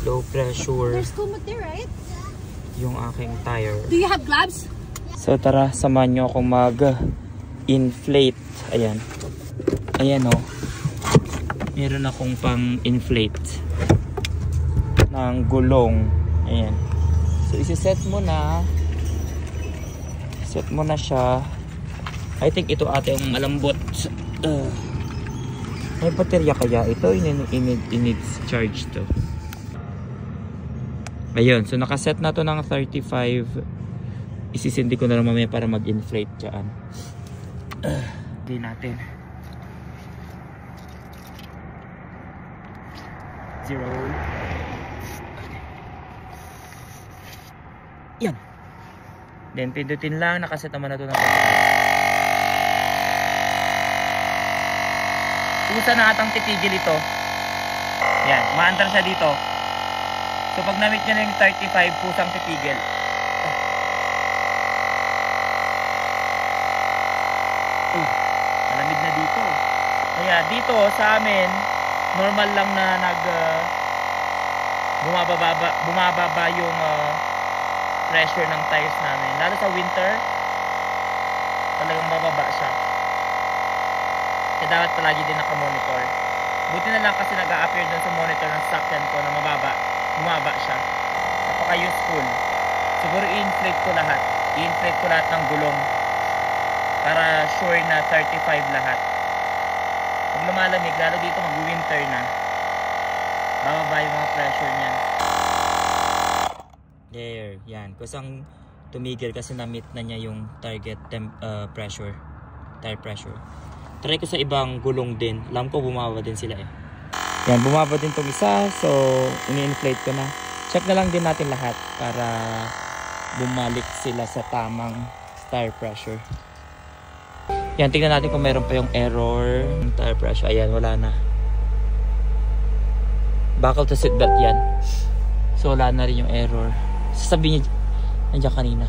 low pressure. There's kumot there, right? Yung aking tire. Do you have gloves? So tara, samahan nyo akong mag-inflate. Ayan. Ayan o. Meron akong pang-inflate ng gulong. Ayan. So isi-set mo na. Set mo na siya. I think ito ate yung malambot. May baterya kaya ito? Needs charge to. Ayun. So nakaset na to ng 35. Isisindi ko na lang mamaya para mag-inflate dyan. Hindi natin. 0. Yan. Then pindutin lang. Nakaset naman na to ng 35. Kusa na atang titigil ito. Yan. Maandar siya dito. So pag na-meet nyo na yung 35, pusang titigil. Malamig na dito. Kaya dito sa amin, normal lang na bumababa yung pressure ng tires namin. Lalo sa winter, talagang bababa siya. Kaya dapat palagi din nakamonitor. Buti na lang kasi nag-a-appear dun sa monitor ng sakyan ko na bumaba siya. Napaka-useful. Siguro i-inflate ko lahat. I-inflate ko lahat ng gulong para sure na 35 lahat. Pag lumalamig, lalo dito mag-winter na, bababa yung mga pressure niyan. There, yan. Kusang tumigil kasi na-meet na niya yung target pressure, tire pressure. Try ko sa ibang gulong din. Alam ko bumaba din sila eh. Yan, bumaba din itong isa. So, ini-inflate ko na. Check na lang din natin lahat para bumalik sila sa tamang tire pressure. Yan, tingnan natin kung meron pa yung error ng tire pressure. Ayan, wala na. Buckle to seatbelt yan. So, wala na rin yung error. Sasabihin niya, nandiyan kanina.